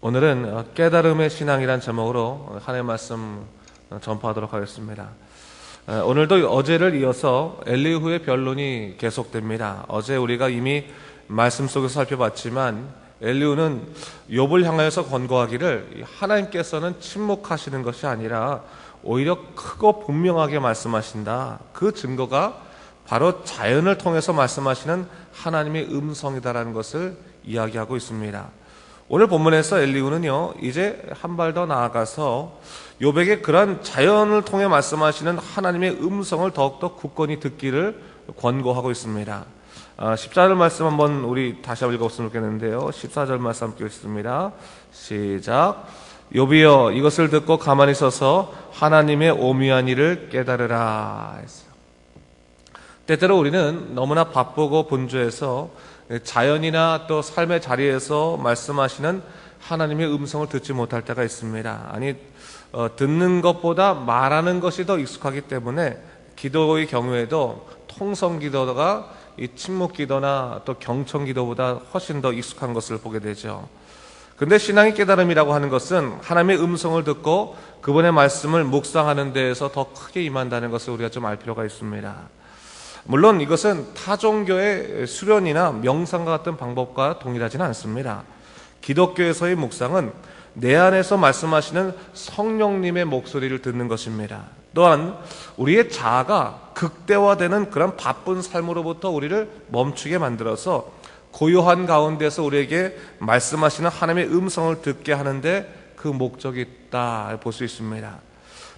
오늘은 깨달음의 신앙이란 제목으로 하나님의 말씀 전파하도록 하겠습니다. 오늘도 어제를 이어서 엘리후의 변론이 계속됩니다. 어제 우리가 이미 말씀 속에서 살펴봤지만 엘리후는 욥을 향하여서 권고하기를 하나님께서는 침묵하시는 것이 아니라 오히려 크고 분명하게 말씀하신다. 그 증거가 바로 자연을 통해서 말씀하시는 하나님의 음성이다라는 것을 이야기하고 있습니다. 오늘 본문에서 엘리후는요, 이제 한 발 더 나아가서 욥에게 그러한 자연을 통해 말씀하시는 하나님의 음성을 더욱더 굳건히 듣기를 권고하고 있습니다. 14절 말씀 한번 우리 다시 한번 읽어봤으면 좋겠는데요. 14절 말씀 함께 읽습니다. 시작. 욥이여, 이것을 듣고 가만히 서서 하나님의 오묘한 일을 깨달으라 했어요. 때때로 우리는 너무나 바쁘고 분주해서 자연이나 또 삶의 자리에서 말씀하시는 하나님의 음성을 듣지 못할 때가 있습니다. 듣는 것보다 말하는 것이 더 익숙하기 때문에 기도의 경우에도 통성 기도가 이 침묵 기도나 또 경청 기도보다 훨씬 더 익숙한 것을 보게 되죠. 근데 신앙의 깨달음이라고 하는 것은 하나님의 음성을 듣고 그분의 말씀을 묵상하는 데에서 더 크게 임한다는 것을 우리가 좀 알 필요가 있습니다. 물론 이것은 타 종교의 수련이나 명상과 같은 방법과 동일하지는 않습니다. 기독교에서의 묵상은 내 안에서 말씀하시는 성령님의 목소리를 듣는 것입니다. 또한 우리의 자아가 극대화되는 그런 바쁜 삶으로부터 우리를 멈추게 만들어서 고요한 가운데서 우리에게 말씀하시는 하나님의 음성을 듣게 하는데 그 목적이 있다 볼 수 있습니다.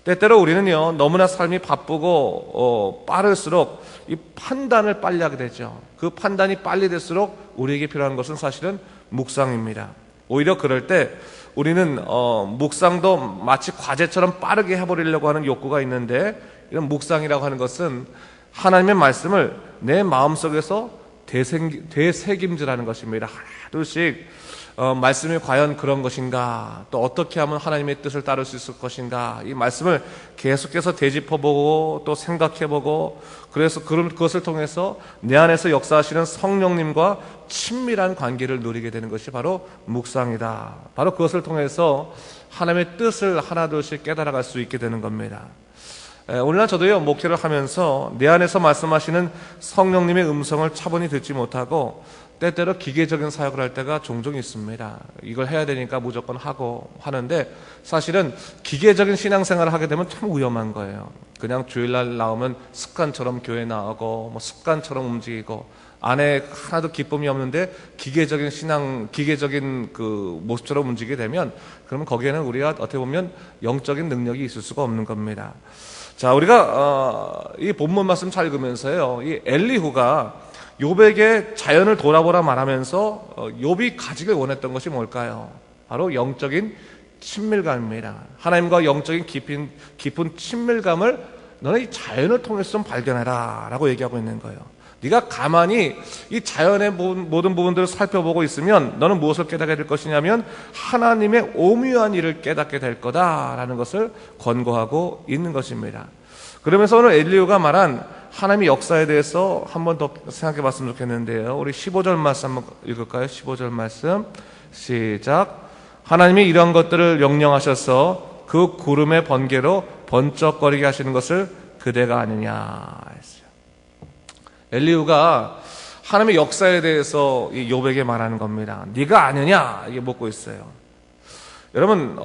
때때로 우리는요, 너무나 삶이 바쁘고 빠를수록 이 판단을 빨리 하게 되죠. 그 판단이 빨리 될수록 우리에게 필요한 것은 사실은 묵상입니다. 오히려 그럴 때 우리는 묵상도 마치 과제처럼 빠르게 해버리려고 하는 욕구가 있는데, 이런 묵상이라고 하는 것은 하나님의 말씀을 내 마음속에서 되새김질하는 것입니다. 하나 둘씩 말씀이 과연 그런 것인가, 또 어떻게 하면 하나님의 뜻을 따를 수 있을 것인가, 이 말씀을 계속해서 되짚어보고 또 생각해보고, 그래서 그것을 통해서 내 안에서 역사하시는 성령님과 친밀한 관계를 누리게 되는 것이 바로 묵상이다. 바로 그것을 통해서 하나님의 뜻을 하나둘씩 깨달아갈 수 있게 되는 겁니다. 오늘날 저도요, 목회를 하면서 내 안에서 말씀하시는 성령님의 음성을 차분히 듣지 못하고 때때로 기계적인 사역을 할 때가 종종 있습니다. 이걸 해야 되니까 무조건 하고 하는데, 사실은 기계적인 신앙생활을 하게 되면 참 위험한 거예요. 그냥 주일날 나오면 습관처럼 교회 나오고 습관처럼 움직이고 안에 하나도 기쁨이 없는데 기계적인 그 모습처럼 움직이게 되면, 그러면 거기에는 우리가 어떻게 보면 영적인 능력이 있을 수가 없는 겁니다. 자, 우리가 이 본문 말씀 잘 읽으면서요, 이 엘리후가 욥에게 자연을 돌아보라 말하면서 욥이 가지길 원했던 것이 뭘까요? 바로 영적인 친밀감입니다. 하나님과 영적인 깊은 친밀감을 너는 이 자연을 통해서 좀 발견해라 라고 얘기하고 있는 거예요. 네가 가만히 이 자연의 모든 부분들을 살펴보고 있으면 너는 무엇을 깨닫게 될 것이냐면 하나님의 오묘한 일을 깨닫게 될 거다라는 것을 권고하고 있는 것입니다. 그러면서 오늘 엘리후가 말한 하나님의 역사에 대해서 한 번 더 생각해 봤으면 좋겠는데요. 우리 15절 말씀 한번 읽을까요? 15절 말씀 시작. 하나님이 이러한 것들을 명령하셔서 그 구름의 번개로 번쩍거리게 하시는 것을 그대가 아느냐 했어요. 엘리후가 하나님의 역사에 대해서 이 욥에게 말하는 겁니다. 네가 아느냐 이게 묻고 있어요. 여러분,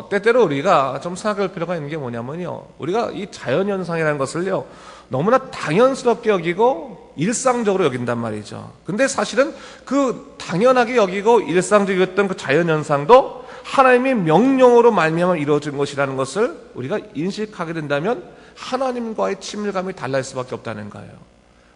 때때로 우리가 좀 생각할 필요가 있는 게 뭐냐면요, 우리가 이 자연현상이라는 것을요 너무나 당연스럽게 여기고 일상적으로 여긴단 말이죠. 근데 사실은 그 당연하게 여기고 일상적이었던 그 자연현상도 하나님의 명령으로 말미암아 이루어진 것이라는 것을 우리가 인식하게 된다면 하나님과의 친밀감이 달라질 수밖에 없다는 거예요.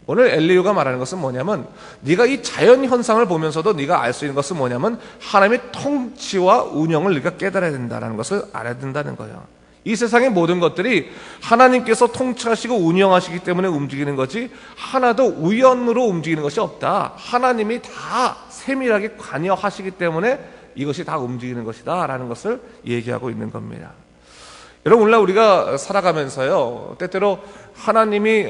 오늘 엘리후가 말하는 것은 뭐냐면, 네가 이 자연현상을 보면서도 네가 알 수 있는 것은 뭐냐면 하나님의 통치와 운영을 네가 깨달아야 된다는 것을 알아야 된다는 거예요. 이 세상의 모든 것들이 하나님께서 통치하시고 운영하시기 때문에 움직이는 거지 하나도 우연으로 움직이는 것이 없다. 하나님이 다 세밀하게 관여하시기 때문에 이것이 다 움직이는 것이다 라는 것을 얘기하고 있는 겁니다. 여러분, 오늘날 우리가 살아가면서요, 때때로 하나님이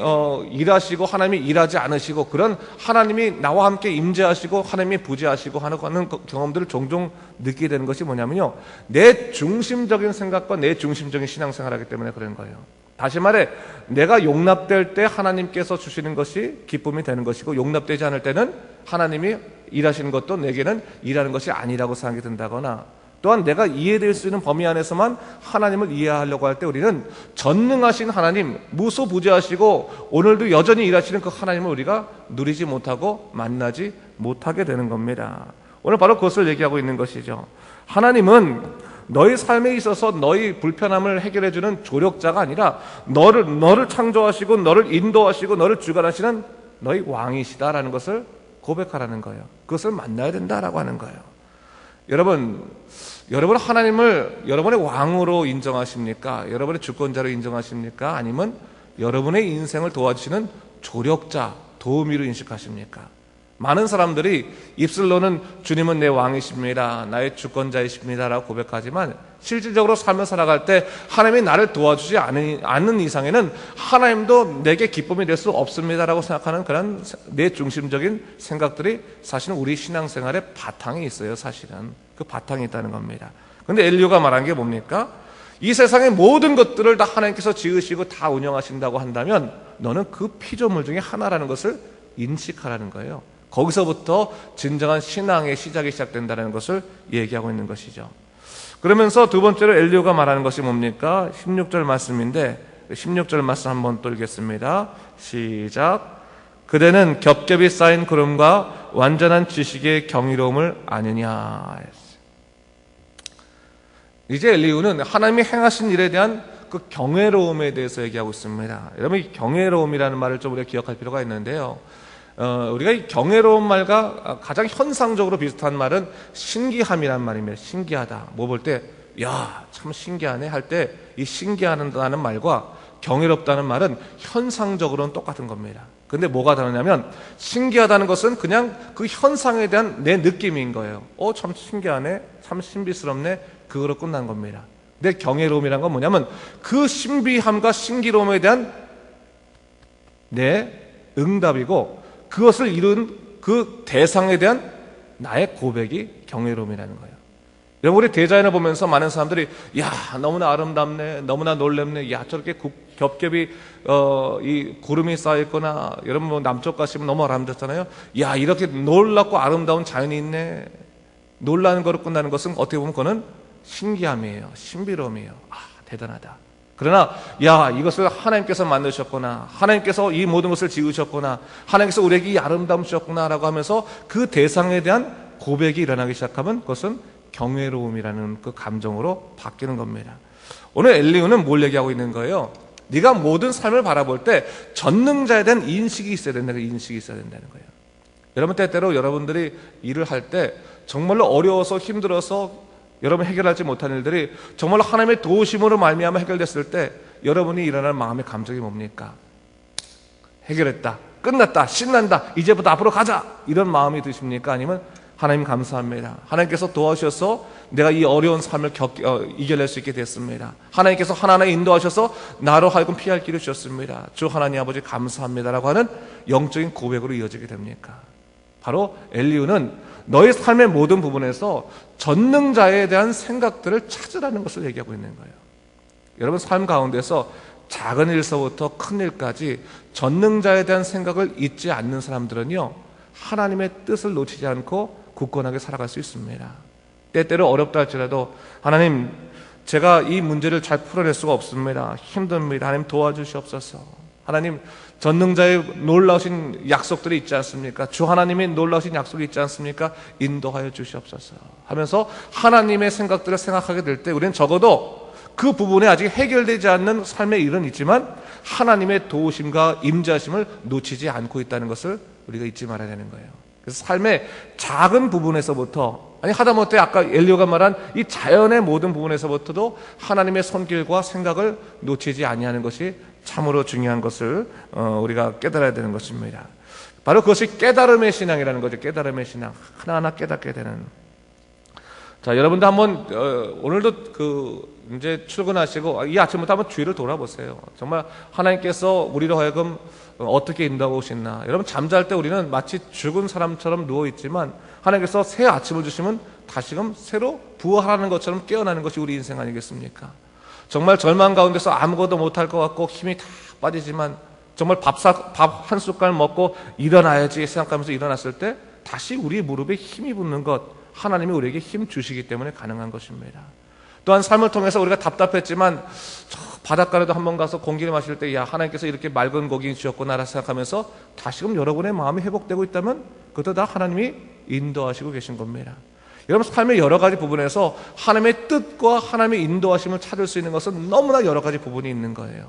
일하시고 하나님이 일하지 않으시고, 그런 하나님이 나와 함께 임재하시고 하나님이 부재하시고 하는 경험들을 종종 느끼게 되는 것이 뭐냐면요, 내 중심적인 생각과 내 중심적인 신앙생활을 하기 때문에 그런 거예요. 다시 말해, 내가 용납될 때 하나님께서 주시는 것이 기쁨이 되는 것이고, 용납되지 않을 때는 하나님이 일하시는 것도 내게는 일하는 것이 아니라고 생각이 든다거나, 또한 내가 이해될 수 있는 범위 안에서만 하나님을 이해하려고 할 때 우리는 전능하신 하나님, 무소부재하시고 오늘도 여전히 일하시는 그 하나님을 우리가 누리지 못하고 만나지 못하게 되는 겁니다. 오늘 바로 그것을 얘기하고 있는 것이죠. 하나님은 너희 삶에 있어서 너희 불편함을 해결해주는 조력자가 아니라 너를 창조하시고 너를 인도하시고 너를 주관하시는 너희 왕이시다라는 것을 고백하라는 거예요. 그것을 만나야 된다라고 하는 거예요. 여러분 하나님을 여러분의 왕으로 인정하십니까? 여러분의 주권자로 인정하십니까? 아니면 여러분의 인생을 도와주시는 조력자, 도우미로 인식하십니까? 많은 사람들이 입술로는 주님은 내 왕이십니다, 나의 주권자이십니다 라고 고백하지만 실질적으로 삶을 살아갈 때 하나님이 나를 도와주지 않는 이상에는 하나님도 내게 기쁨이 될 수 없습니다 라고 생각하는 그런 내 중심적인 생각들이 사실은 우리 신앙생활의 바탕에 있어요. 사실은 그 바탕에 있다는 겁니다. 그런데 엘리야가 말한 게 뭡니까? 이 세상의 모든 것들을 다 하나님께서 지으시고 다 운영하신다고 한다면 너는 그 피조물 중에 하나라는 것을 인식하라는 거예요. 거기서부터 진정한 신앙의 시작이 시작된다는 것을 얘기하고 있는 것이죠. 그러면서 두 번째로 엘리야가 말하는 것이 뭡니까? 16절 말씀인데 16절 말씀 한번 또 읽겠습니다. 시작. 그대는 겹겹이 쌓인 구름과 완전한 지식의 경이로움을 아느냐. 이제 엘리야는 하나님이 행하신 일에 대한 그 경외로움에 대해서 얘기하고 있습니다. 여러분, 이 경외로움이라는 말을 좀 우리가 기억할 필요가 있는데요, 우리가 이 경외로운 말과 가장 현상적으로 비슷한 말은 신기함이란 말입니다. 신기하다. 뭐 볼 때, 야, 참 신기하네 할 때 이 신기하다는 말과 경외롭다는 말은 현상적으로는 똑같은 겁니다. 근데 뭐가 다르냐면, 신기하다는 것은 그냥 그 현상에 대한 내 느낌인 거예요. 참 신기하네, 참 신비스럽네, 그거로 끝난 겁니다. 근데 경외로움이란 건 뭐냐면 그 신비함과 신기로움에 대한 내 응답이고, 그것을 이룬 그 대상에 대한 나의 고백이 경외로움이라는 거예요. 여러분, 우리 대자연을 보면서 많은 사람들이 야, 너무나 아름답네, 너무나 놀랍네, 야, 저렇게 겹겹이 이 구름이 쌓여있거나, 여러분 뭐 남쪽 가시면 너무 아름답잖아요. 야, 이렇게 놀랍고 아름다운 자연이 있네. 놀라는 거로 끝나는 것은 어떻게 보면 그거는 신기함이에요. 신비로움이에요. 대단하다. 그러나 야, 이것을 하나님께서 만드셨구나, 하나님께서 이 모든 것을 지으셨구나, 하나님께서 우리에게 이 아름다움 주셨구나 라고 하면서 그 대상에 대한 고백이 일어나기 시작하면 그것은 경외로움이라는 그 감정으로 바뀌는 겁니다. 오늘 엘리야는 뭘 얘기하고 있는 거예요? 네가 모든 삶을 바라볼 때 전능자에 대한 인식이 있어야 된다는 거예요. 인식이 있어야 된다는 거예요. 여러분, 때때로 여러분들이 일을 할 때 정말로 어려워서 힘들어서 여러분 해결하지 못한 일들이 정말로 하나님의 도우심으로 말미암아 해결됐을 때 여러분이 일어날 마음의 감정이 뭡니까? 해결했다, 끝났다, 신난다, 이제부터 앞으로 가자, 이런 마음이 드십니까? 아니면 하나님 감사합니다, 하나님께서 도와주셔서 내가 이 어려운 삶을 이겨낼 수 있게 됐습니다, 하나님께서 하나하나 인도하셔서 나로 하여금 피할 길을 주셨습니다, 주 하나님 아버지 감사합니다 라고 하는 영적인 고백으로 이어지게 됩니까? 바로 엘리야는 너의 삶의 모든 부분에서 전능자에 대한 생각들을 찾으라는 것을 얘기하고 있는 거예요. 여러분, 삶 가운데서 작은 일서부터 큰 일까지 전능자에 대한 생각을 잊지 않는 사람들은요, 하나님의 뜻을 놓치지 않고 굳건하게 살아갈 수 있습니다. 때때로 어렵다 할지라도 하나님, 제가 이 문제를 잘 풀어낼 수가 없습니다, 힘듭니다, 하나님 도와주시옵소서. 하나님, 전능자의 놀라우신 약속들이 있지 않습니까? 주 하나님의 놀라우신 약속이 있지 않습니까? 인도하여 주시옵소서 하면서 하나님의 생각들을 생각하게 될 때 우리는 적어도 그 부분에 아직 해결되지 않는 삶의 일은 있지만 하나님의 도우심과 임재하심을 놓치지 않고 있다는 것을 우리가 잊지 말아야 되는 거예요. 그래서 삶의 작은 부분에서부터, 아니 하다못해 아까 엘리야가 말한 이 자연의 모든 부분에서부터도 하나님의 손길과 생각을 놓치지 아니하는 것이 참으로 중요한 것을 우리가 깨달아야 되는 것입니다. 바로 그것이 깨달음의 신앙이라는 거죠. 깨달음의 신앙, 하나하나 깨닫게 되는. 자, 여러분도 한번 오늘도 이제 출근하시고 이 아침부터 한번 주위를 돌아보세요. 정말 하나님께서 우리로 하여금 어떻게 인도하고 오시나. 여러분, 잠잘 때 우리는 마치 죽은 사람처럼 누워 있지만 하나님께서 새 아침을 주시면 다시금 새로 부활하는 것처럼 깨어나는 것이 우리 인생 아니겠습니까? 정말 절망 가운데서 아무것도 못할 것 같고 힘이 다 빠지지만 정말 밥 한 숟갈 먹고 일어나야지 생각하면서 일어났을 때 다시 우리 무릎에 힘이 붙는 것, 하나님이 우리에게 힘 주시기 때문에 가능한 것입니다. 또한 삶을 통해서 우리가 답답했지만 저 바닷가에도 한번 가서 공기를 마실 때 야, 하나님께서 이렇게 맑은 고기 주셨구나 생각하면서 다시금 여러분의 마음이 회복되고 있다면 그것도 다 하나님이 인도하시고 계신 겁니다. 여러분, 삶의 여러 가지 부분에서 하나님의 뜻과 하나님의 인도하심을 찾을 수 있는 것은 너무나 여러 가지 부분이 있는 거예요.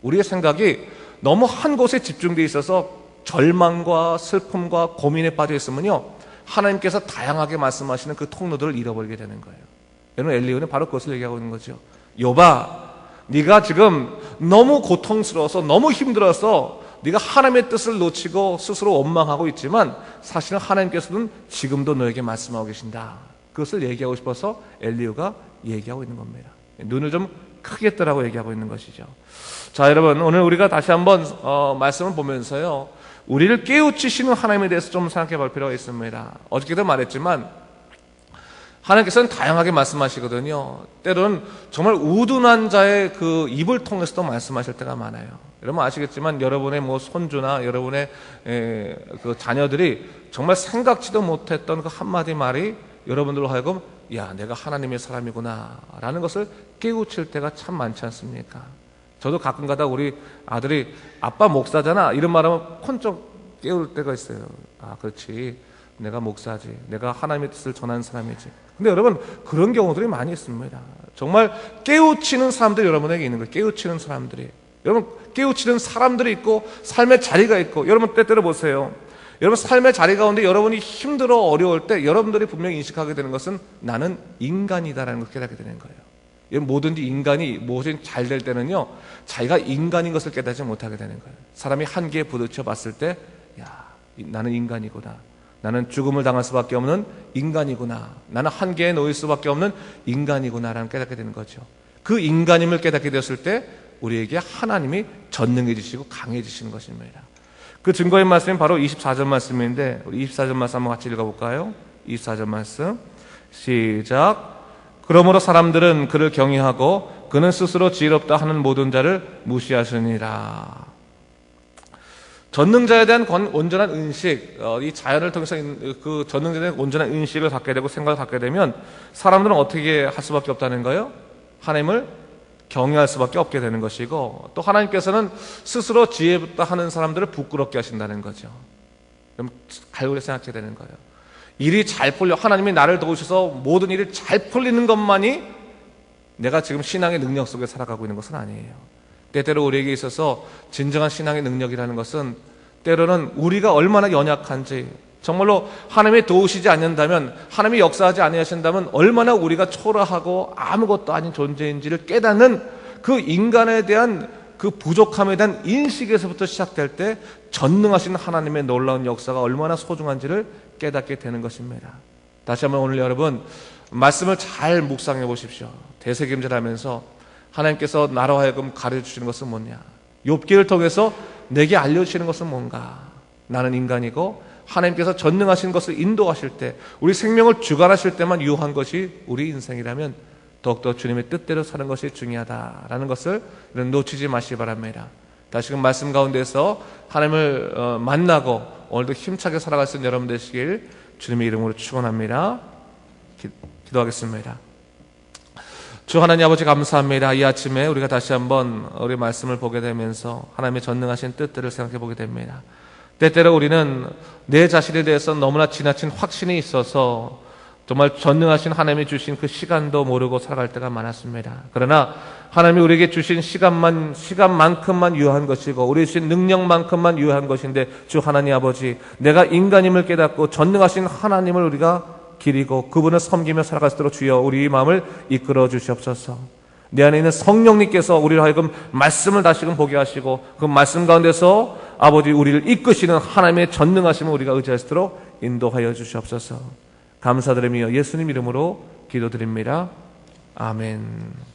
우리의 생각이 너무 한 곳에 집중되어 있어서 절망과 슬픔과 고민에 빠져 있으면요, 하나님께서 다양하게 말씀하시는 그 통로들을 잃어버리게 되는 거예요. 여러분, 엘리후는 바로 그것을 얘기하고 있는 거죠. 욥아, 네가 지금 너무 고통스러워서 너무 힘들어서 네가 하나님의 뜻을 놓치고 스스로 원망하고 있지만 사실은 하나님께서는 지금도 너에게 말씀하고 계신다. 그것을 얘기하고 싶어서 엘리후가 얘기하고 있는 겁니다. 눈을 좀 크게 뜨라고 얘기하고 있는 것이죠. 자, 여러분, 오늘 우리가 다시 한번 말씀을 보면서요, 우리를 깨우치시는 하나님에 대해서 좀 생각해 볼 필요가 있습니다. 어저께도 말했지만 하나님께서는 다양하게 말씀하시거든요. 때로는 정말 우둔한 자의 그 입을 통해서도 말씀하실 때가 많아요. 여러분 아시겠지만 여러분의 손주나 여러분의 그 자녀들이 정말 생각지도 못했던 그 한마디 말이 여러분들로 하여금 야, 내가 하나님의 사람이구나 라는 것을 깨우칠 때가 참 많지 않습니까? 저도 가끔 가다 우리 아들이 아빠 목사잖아 이런 말하면 콘쩍 깨울 때가 있어요. 아, 그렇지, 내가 목사지, 내가 하나님의 뜻을 전하는 사람이지. 근데 여러분, 그런 경우들이 많이 있습니다. 정말 깨우치는 사람들이 여러분에게 있는 거예요. 깨우치는 사람들이. 여러분, 깨우치는 사람들이 있고 삶의 자리가 있고, 여러분 때때로 보세요. 여러분 삶의 자리 가운데 여러분이 힘들어 어려울 때 여러분들이 분명히 인식하게 되는 것은 나는 인간이다라는 걸 깨닫게 되는 거예요. 뭐든지 인간이 무엇이 잘 될 때는요, 자기가 인간인 것을 깨닫지 못하게 되는 거예요. 사람이 한계에 부딪혀 봤을 때, 야, 나는 인간이구나. 나는 죽음을 당할 수밖에 없는 인간이구나. 나는 한계에 놓일 수밖에 없는 인간이구나라는 깨닫게 되는 거죠. 그 인간임을 깨닫게 되었을 때 우리에게 하나님이 전능해지시고 강해지시는 것입니다. 그 증거의 말씀이 바로 24절 말씀인데, 우리 24절 말씀 한번 같이 읽어볼까요? 24절 말씀 시작. 그러므로 사람들은 그를 경외하고 그는 스스로 지혜롭다 하는 모든 자를 무시하시니라. 전능자에 대한 온전한 인식, 이 자연을 통해서 그 전능자에 대한 온전한 인식을 갖게 되고 생각을 갖게 되면 사람들은 어떻게 할 수밖에 없다는 거예요? 하나님을 경외할 수밖에 없게 되는 것이고, 또 하나님께서는 스스로 지혜롭다 하는 사람들을 부끄럽게 하신다는 거죠. 그럼 갈고리 생각해야 되는 거예요. 일이 잘 풀려, 하나님이 나를 도우셔서 모든 일이 잘 풀리는 것만이 내가 지금 신앙의 능력 속에 살아가고 있는 것은 아니에요. 때때로 우리에게 있어서 진정한 신앙의 능력이라는 것은 때로는 우리가 얼마나 연약한지, 정말로 하나님이 도우시지 않는다면, 하나님이 역사하지 아니하신다면 얼마나 우리가 초라하고 아무것도 아닌 존재인지를 깨닫는 그 인간에 대한 그 부족함에 대한 인식에서부터 시작될 때 전능하신 하나님의 놀라운 역사가 얼마나 소중한지를 깨닫게 되는 것입니다. 다시 한번 오늘 여러분 말씀을 잘 묵상해 보십시오. 되새김질하면서 하나님께서 나로 하여금 가르쳐주시는 것은 뭐냐, 욥기를 통해서 내게 알려주시는 것은 뭔가. 나는 인간이고 하나님께서 전능하신 것을 인도하실 때, 우리 생명을 주관하실 때만 유효한 것이 우리 인생이라면 더욱더 주님의 뜻대로 사는 것이 중요하다라는 것을 놓치지 마시기 바랍니다. 다시금 말씀 가운데서 하나님을 만나고 오늘도 힘차게 살아갈 수 있는 여러분 되시길 주님의 이름으로 축원합니다. 기도하겠습니다. 주 하나님 아버지 감사합니다. 이 아침에 우리가 다시 한번 우리 말씀을 보게 되면서 하나님의 전능하신 뜻들을 생각해 보게 됩니다. 때때로 우리는 내 자신에 대해서 너무나 지나친 확신이 있어서 정말 전능하신 하나님이 주신 그 시간도 모르고 살아갈 때가 많았습니다. 그러나 하나님이 우리에게 주신 시간만큼만 유효한 것이고 우리에게 주신 능력만큼만 유효한 것인데, 주 하나님 아버지, 내가 인간임을 깨닫고 전능하신 하나님을 우리가 기리고 그분을 섬기며 살아갈 수 있도록 주여 우리 마음을 이끌어 주시옵소서. 내 안에 있는 성령님께서 우리를 하여금 말씀을 다시금 보게 하시고 그 말씀 가운데서 아버지 우리를 이끄시는 하나님의 전능하심을 우리가 의지할 수 있도록 인도하여 주시옵소서. 감사드리며 예수님 이름으로 기도드립니다. 아멘.